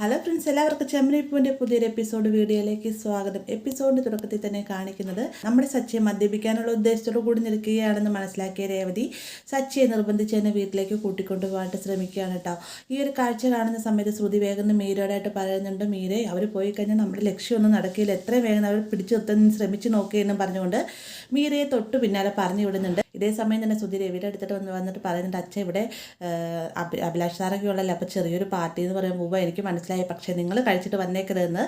Hello friends, എല്ലാവർക്കും ചെമ്മരിപ്പൂവിൻ്റെ പുതിയൊരു episode വീഡിയോയിലേക്ക് സ്വാഗതം. എപ്പിസോഡിൻ്റെ തുടക്കത്തിൽ തന്നെ കാണിക്കുന്നത് നമ്മുടെ സച്ചിയെ മദ്യപിക്കാനുള്ള ഉദ്ദേശത്തോടു കൂടി നിൽക്കുകയാണെന്ന് മനസ്സിലാക്കിയ രേവതി സച്ചിയെ നിർബന്ധിച്ച് തന്നെ വീട്ടിലേക്ക് കൂട്ടിക്കൊണ്ടു പോകാനായിട്ട് ശ്രമിക്കുകയാണ് കേട്ടോ. ഈ ഒരു കാഴ്ച കാണുന്ന സമയത്ത് ശ്രുതി വേഗം മീരയോടായിട്ട് പറയുന്നുണ്ട്, മീരെ അവർ പോയി കഴിഞ്ഞാൽ നമ്മുടെ ലക്ഷ്യമൊന്നും നടക്കില്ല, എത്രയും വേഗം അവർ പിടിച്ചു നിർത്താൻ ശ്രമിച്ച് നോക്കിയെന്നും പറഞ്ഞുകൊണ്ട് മീരയെ തൊട്ട് പിന്നാലെ പറഞ്ഞു വിടുന്നുണ്ട്. ഇതേ സമയം തന്നെ ശ്രുതി രവിയുടെ അടുത്തിട്ട് വന്നിട്ട് പറയുന്നുണ്ട്, അച്ഛൻ ഇവിടെ അഭിലാഷ് സാറൊക്കെ ഉള്ളല്ലോ, അപ്പോൾ ചെറിയൊരു പാർട്ടി എന്ന് പറയുമ്പോൾ എനിക്ക് മനസ്സിലായി, പക്ഷേ നിങ്ങൾ കഴിച്ചിട്ട് വന്നേക്കരുതെന്ന്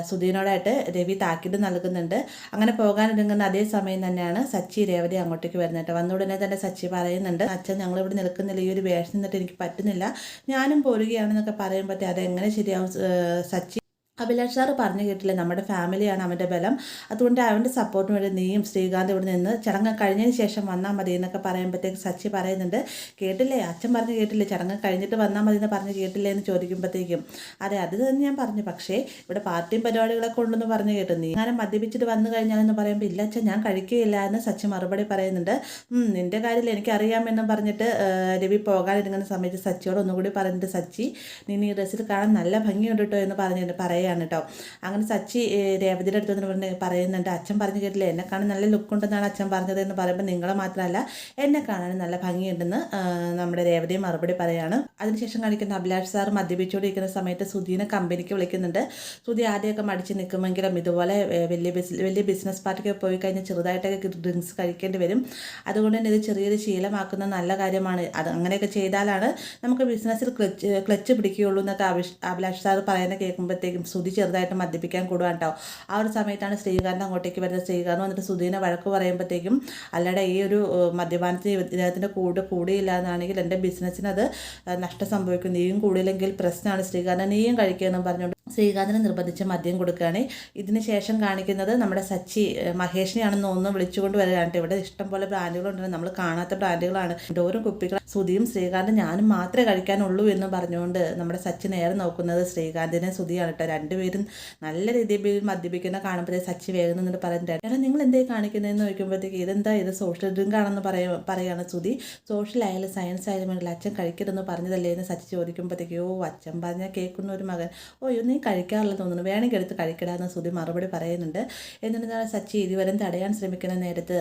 സുധീനോടായിട്ട് രവി താക്കീത് നൽകുന്നുണ്ട്. അങ്ങനെ പോകാനിറങ്ങുന്ന അതേ സമയം തന്നെയാണ് സച്ചി രേവതി അങ്ങോട്ടേക്ക് വരുന്നുണ്ട്. വന്ന ഉടനെ തന്നെ സച്ചി പറയുന്നുണ്ട്, അച്ഛൻ ഞങ്ങളിവിടെ നിൽക്കുന്നില്ല, ഈ ഒരു വേഷം നിന്നിട്ട് എനിക്ക് പറ്റുന്നില്ല, ഞാനും പോരുകയാണെന്നൊക്കെ പറയുമ്പോഴത്തേ അതെങ്ങനെ ശരിയാവും സച്ചി, അഭിലാഷ് സാറ് പറഞ്ഞു കേട്ടില്ല, നമ്മുടെ ഫാമിലിയാണ് അവൻ്റെ ബലം, അതുകൊണ്ട് അവൻ്റെ സപ്പോർട്ടിന് വേണ്ടി നീയും ശ്രീകാന്ത് ഇവിടെ നിന്ന് ചടങ്ങ് കഴിഞ്ഞതിന് ശേഷം വന്നാൽ മതി എന്നൊക്കെ പറയുമ്പോഴത്തേക്ക് സച്ചി പറയുന്നുണ്ട്, കേട്ടില്ലേ അച്ഛൻ പറഞ്ഞു കേട്ടില്ലേ, ചടങ്ങ് കഴിഞ്ഞിട്ട് വന്നാൽ മതി എന്ന് പറഞ്ഞു കേട്ടില്ലേ എന്ന് ചോദിക്കുമ്പോഴത്തേക്കും അതെ അത് തന്നെ ഞാൻ പറഞ്ഞു, പക്ഷേ ഇവിടെ പാർട്ടിയും പരിപാടികളൊക്കെ ഉണ്ടെന്ന് പറഞ്ഞു കേട്ടു, നീ അങ്ങനെ മദ്യപിച്ചിട്ട് വന്നു കഴിഞ്ഞാലെന്ന് പറയുമ്പോൾ ഇല്ല അച്ഛൻ ഞാൻ കഴിക്കുകയില്ല എന്ന് സച്ചി മറുപടി പറയുന്നുണ്ട്. നിൻ്റെ കാര്യത്തിൽ എനിക്കറിയാമെന്നും പറഞ്ഞിട്ട് രവി പോകാനിരിക്കുന്ന സമയത്ത് സച്ചിയോട് ഒന്നുകൂടി പറഞ്ഞിട്ട്, സച്ചി നീ ഈ ഡ്രസ്സിൽ കാണാൻ നല്ല ഭംഗിയുണ്ട് കേട്ടോ എന്ന് പറഞ്ഞിട്ട് പറയുകയാണ് കേട്ടോ. അങ്ങനെ സച്ചി രേവതിയുടെ അടുത്ത് പറയുന്നുണ്ട്, അച്ഛൻ പറഞ്ഞു കേട്ടില്ലേ, എന്നെ കാണാൻ നല്ല ലുക്ക് ഉണ്ടെന്നാണ് അച്ഛൻ പറഞ്ഞത് എന്ന് പറയുമ്പോൾ നിങ്ങളെ മാത്രമല്ല എന്നെ കാണാൻ നല്ല ഭംഗിയുണ്ടെന്ന് നമ്മുടെ രേവതി മറുപടി പറയാണ്. അതിനുശേഷം കാണിക്കുന്ന അഭിലാഷ് സാർ മദ്യപിച്ചുകൊണ്ടിരിക്കുന്ന സമയത്ത് സുധീനെ കമ്പനിക്ക് വിളിക്കുന്നുണ്ട്. സുധി ആദ്യമൊക്കെ മടിച്ച് നിൽക്കുമെങ്കിലും ഇതുപോലെ വലിയ ബിസിനസ് പാർട്ടിക്ക് പോയി കഴിഞ്ഞാൽ ചെറുതായിട്ടൊക്കെ ഡ്രിങ്ക്സ് കഴിക്കേണ്ടി വരും, അതുകൊണ്ട് തന്നെ ഇത് ചെറിയൊരു ശീലമാക്കുന്ന നല്ല കാര്യമാണ്, അത് അങ്ങനെയൊക്കെ ചെയ്താലാണ് നമുക്ക് ബിസിനസ്സിൽ ക്ലച്ച് പിടിക്കുകയുള്ളൂ എന്നൊക്കെ അഭിലാഷ് സാർ പറയുന്നത് കേൾക്കുമ്പോഴത്തേക്കും സുധി ചെറുതായിട്ട് മദ്യപിക്കാൻ കൂടുവാൻ കേട്ടോ. ആ ഒരു സമയത്താണ് ശ്രീകാന്ത് അങ്ങോട്ടേക്ക് വരുന്നത്. ശ്രീകാന്ത് വന്നിട്ട് സുധീനെ വഴക്ക് പറയുമ്പോഴത്തേക്കും, അല്ലടെ ഈ ഒരു മദ്യപാനത്തിന് ഇദ്ദേഹത്തിൻ്റെ കൂടിയില്ല എന്നാണെങ്കിൽ എൻ്റെ ബിസിനസ്സിന് അത് നഷ്ടം സംഭവിക്കും, നീയും കൂടിയില്ലെങ്കിൽ പ്രശ്നമാണ്, ശ്രീകാന്ത് നീയും കഴിക്കുകയെന്നും പറഞ്ഞുകൊണ്ട് ശ്രീകാന്തിനെ നിർബന്ധിച്ച് മദ്യം കൊടുക്കുകയാണ്. ഇതിന് ശേഷം കാണിക്കുന്നത് നമ്മുടെ സച്ചി മഹേഷിനെയാണെന്ന് ഒന്ന് വിളിച്ചുകൊണ്ട് വരികയാണ്. ഇവിടെ ഇഷ്ടം പോലെ ബ്രാൻഡുകളുണ്ട്, നമ്മൾ കാണാത്ത ബ്രാൻഡുകളാണ്, ഓരോ കുപ്പികൾ സുധിയും ശ്രീകാന്തും ഞാനും മാത്രമേ കഴിക്കാനുള്ളൂ എന്ന് പറഞ്ഞുകൊണ്ട് നമ്മുടെ സച്ചി നേരെ നോക്കുന്നത് ശ്രീകാന്തിനെ സുധിയാണ് കേട്ടോ. രണ്ടുപേരും നല്ല രീതിയിൽ മദ്യപിക്കുന്ന കാണുമ്പോഴേ സച്ചി വേഗം നിന്നിട്ട് പറയുന്നുണ്ട്, എടാ നിങ്ങൾ എന്തേ കാണിക്കുന്നതെന്ന് ചോദിക്കുമ്പോഴത്തേക്ക് ഇതെന്താ ഇത് സോഷ്യൽ ഡ്രിങ്ക് ആണെന്ന് പറയുകയാണ് സുധി. സോഷ്യൽ ആയാലും സയൻസ് ആയാലും വേണ്ടില്ല, അച്ഛൻ കഴിക്കരുതെന്ന് പറഞ്ഞതല്ലേ എന്ന് സച്ചി ചോദിക്കുമ്പോഴത്തേക്ക് അച്ഛൻ പറഞ്ഞാൽ കേൾക്കുന്ന ഒരു മകൻ, നീ കഴിക്കാറില്ലെന്ന് തോന്നുന്നു, വേണമെങ്കിൽ എടുത്ത് കഴിക്കടാന്ന് സുധി മറുപടി പറയുന്നുണ്ട്. എന്നിരുന്നാലും സച്ചി ഇതുവരെ തടയാൻ ശ്രമിക്കുന്ന നേരത്ത്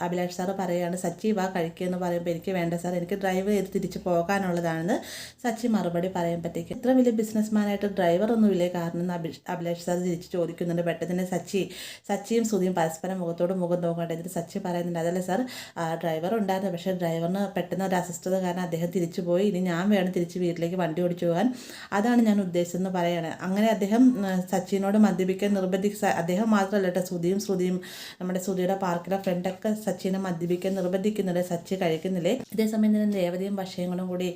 അഭിലാഷ് സാറ് പറയുകയാണ്, സച്ചി വാ കഴിക്കുകയെന്ന് പറയുമ്പോൾ എനിക്ക് വേണ്ട സാർ, എനിക്ക് ഡ്രൈവ് ചെയ്ത് തിരിച്ച് പോകാനുള്ളതാണെന്ന് സച്ചി മറുപടി പറയുമ്പോഴത്തേക്ക് ഇത്ര വലിയ ബിസിനസ്മാനായിട്ട് ഡ്രൈവറൊന്നുമില്ലേ കാരണം അഭിലാഷ് സാർ തിരിച്ച് ചോദിക്കുന്നുണ്ട്. പെട്ടെന്ന് സച്ചിയും സുധിയും പരസ്പരം മുഖത്തോട് മുഖം നോക്കട്ടെ. എന്നിട്ട് സച്ചി പറയുന്നുണ്ട്, അതല്ല സാർ ഡ്രൈവർ ഉണ്ടായിരുന്നു, പക്ഷേ ഡ്രൈവറിന് പെട്ടെന്ന് ഒരു അസ്വസ്ഥത കാരണം അദ്ദേഹം തിരിച്ചു പോയി, ഇനി ഞാൻ വേണം തിരിച്ച് വീട്ടിലേക്ക് വണ്ടി ഓടിച്ചു പോകാൻ, അതാണ് ഞാൻ ഉദ്ദേശിച്ചതെന്ന് പറയാണ്. അങ്ങനെ അദ്ദേഹം സച്ചിനോട് മദ്യപിക്കാൻ അദ്ദേഹം മാത്രമല്ല കേട്ടോ, ശ്രുതിയും നമ്മുടെ ശ്രുതിയുടെ പാർക്കിലെ ഫ്രണ്ടൊക്കെ സച്ചിനെ മദ്യപിക്കാൻ നിർബന്ധിക്കുന്നുണ്ട്, സച്ചി കഴിക്കുന്നില്ലേ. ഇതേസമയം തന്നെ രേവതിയും ഭക്ഷണങ്ങളും കൂടി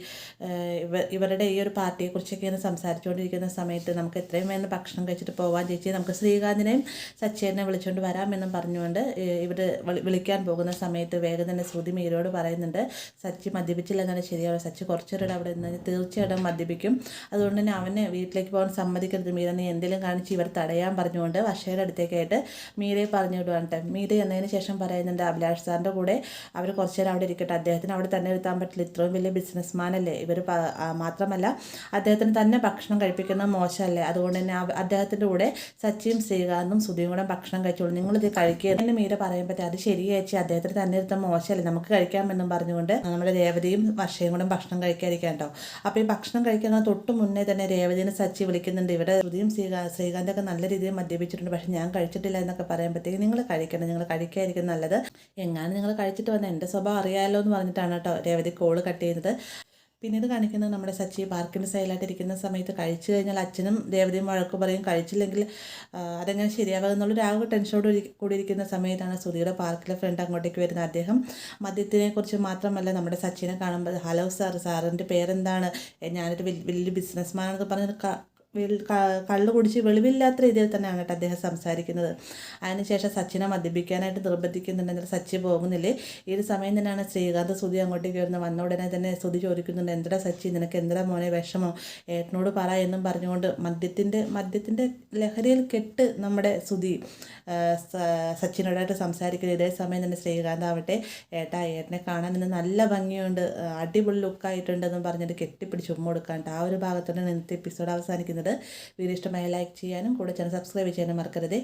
ഇവരുടെ ഈ ഒരു പാർട്ടിയെക്കുറിച്ചൊക്കെയാണ് സംസാരിച്ചുകൊണ്ടിരിക്കുന്ന സമയത്ത് നമുക്ക് എത്രയും വേണം ഭക്ഷണം കഴിച്ചിട്ട് പോകാൻ ചേച്ചി, നമുക്ക് ശ്രീകാന്തിനെയും സച്ചിനെ വിളിച്ചുകൊണ്ട് വരാമെന്നും പറഞ്ഞുകൊണ്ട് ഇവർ വിളിക്കാൻ പോകുന്ന സമയത്ത് വേഗം തന്നെ ശ്രുതി മീരയോട് പറയുന്നുണ്ട്, സച്ചി മദ്യപിച്ചില്ല എന്നാണ് ശരിയാവും, സച്ചി കുറച്ചുകൂടെ അവിടെ നിന്ന് തീർച്ചയായിട്ടും മദ്യപിക്കും, അതുകൊണ്ട് തന്നെ അവനെ വീട്ടിലേക്ക് പോകാൻ സമ്മതിക്കരുത് മീര, നീ എന്തെങ്കിലും കാണിച്ച് ഇവർ തടയാൻ പറഞ്ഞുകൊണ്ട് വർഷയുടെ അടുത്തേക്കായിട്ട് മീരയെ പറഞ്ഞു വിടുവാണ്. മീര എന്നതിന് ശേഷം പറയുന്നുണ്ട്, അഭിലാഷ് സാറിൻ്റെ കൂടെ അവർ കുറച്ചു നേരം അവിടെ ഇരിക്കട്ടെ, അദ്ദേഹത്തിന് അവിടെ തന്നെ ഇരുത്താൻ പറ്റില്ല, ഇത്രയും വലിയ ബിസിനസ്മാനല്ലേ ഇവർ, മാത്രമല്ല അദ്ദേഹത്തിന് തന്നെ ഭക്ഷണം കഴിപ്പിക്കുന്നത് മോശമല്ലേ, അതുകൊണ്ട് തന്നെ അദ്ദേഹത്തിൻ്റെ കൂടെ സച്ചിയും ശ്രീകാന്തും സുധിയും കൂടെ ഭക്ഷണം കഴിച്ചോളൂ, നിങ്ങളിത് കഴിക്കുക എന്ന് മീര പറയുമ്പോഴത്തേ അത് ശരിയായി അദ്ദേഹത്തിന് തന്നെ ഇരുത്താൻ മോശമല്ലേ, നമുക്ക് കഴിക്കാമെന്നും പറഞ്ഞുകൊണ്ട് നമ്മുടെ രേവതിയും വർഷയും കൂടെ ഭക്ഷണം കഴിക്കാതിരിക്കാൻ കേട്ടോ. അപ്പോൾ ഈ ഭക്ഷണം കഴിക്കുന്ന തൊട്ട് മുന്നേ തന്നെ രേവതിനെ സച്ചി വിളിക്കുന്നുണ്ട്, ഇവിടെ ശ്രുതിയും ശ്രീകാന്തൊക്കെ നല്ല രീതിയിൽ മദ്യപിച്ചിട്ടുണ്ട്, പക്ഷേ ഞാൻ കഴിച്ചിട്ടില്ല എന്നൊക്കെ പറയുമ്പോഴത്തേക്ക് നിങ്ങൾ കഴിക്കണം, നിങ്ങൾ കഴിക്കാതിരിക്കും നല്ലത്, എങ്ങാനും നിങ്ങൾ കഴിച്ചിട്ട് വന്നാൽ എൻ്റെ സ്വഭാവം അറിയാമല്ലോ എന്ന് പറഞ്ഞിട്ടാണ് കേട്ടോ രേവതി കോള് കട്ട് ചെയ്യുന്നത്. പിന്നീട് കാണിക്കുന്നത് നമ്മുടെ സച്ചി പാർക്കിൻ്റെ സൈഡിലായിട്ട് ഇരിക്കുന്ന സമയത്ത് കഴിച്ചു കഴിഞ്ഞാൽ അച്ഛനും രേവതിയും വഴക്ക് പറയും, കഴിച്ചില്ലെങ്കിൽ അതെങ്ങനെ ശരിയാവുക എന്നുള്ളൊരു ആകെ ടെൻഷനോട് കൂടിയിരിക്കുന്ന സമയത്താണ് ശ്രുതിയുടെ പാർക്കിലെ ഫ്രണ്ട് അങ്ങോട്ടേക്ക് വരുന്നത്. അദ്ദേഹം മദ്യത്തിനെക്കുറിച്ച് മാത്രമല്ല നമ്മുടെ സച്ചിനെ കാണുമ്പോൾ, ഹലോ സാറിൻ്റെ പേരെന്താണ്, ഞാനൊരു വലിയ ബിസിനസ്മാനെന്നൊക്കെ പറഞ്ഞ് കള്ളു കുടിച്ച് വെളിവില്ലാത്ത രീതിയിൽ തന്നെയാണ് കേട്ടോ അദ്ദേഹം സംസാരിക്കുന്നത്. അതിനുശേഷം സച്ചിനെ മദ്യപിക്കാനായിട്ട് നിർബന്ധിക്കുന്നുണ്ടെങ്കിൽ സച്ചി പോകുന്നില്ലേ. ഈ ഒരു സമയം തന്നെയാണ് ശ്രീകാന്ത് ശ്രുതി അങ്ങോട്ടേക്ക് വരുന്നത്. വന്ന ഉടനെ തന്നെ ശ്രുതി ചോദിക്കുന്നുണ്ട്, എന്താ സച്ചി, നിനക്ക് എന്താ മോനെ വിഷമോ, ഏട്ടനോട് പറ എന്നും പറഞ്ഞുകൊണ്ട് മദ്യത്തിൻ്റെ ലഹരിയിൽ കെട്ട് നമ്മുടെ ശ്രുതി സച്ചിനോടായിട്ട് സംസാരിക്കുന്നത്. ഇതേ സമയം തന്നെ ശ്രീകാന്ത് ആവട്ടെ, ഏട്ടനെ കാണാൻ ഇന്ന് നല്ല ഭംഗിയുണ്ട്, അടിപൊളി ലുക്കായിട്ടുണ്ടെന്നും പറഞ്ഞിട്ട് കെട്ടിപ്പിടിച്ച് ഉമ്മ കൊടുക്കാണ്ട് ആ ഒരു ഭാഗത്തോടെ ഇന്നത്തെ എപ്പിസോഡ് അവസാനിക്കുന്നത്. വീഡിയോ ഇഷ്ടമായി ലൈക്ക് ചെയ്യാനും കൂടെ ചാനൽ സബ്സ്ക്രൈബ് ചെയ്യാനും മറക്കരുത്.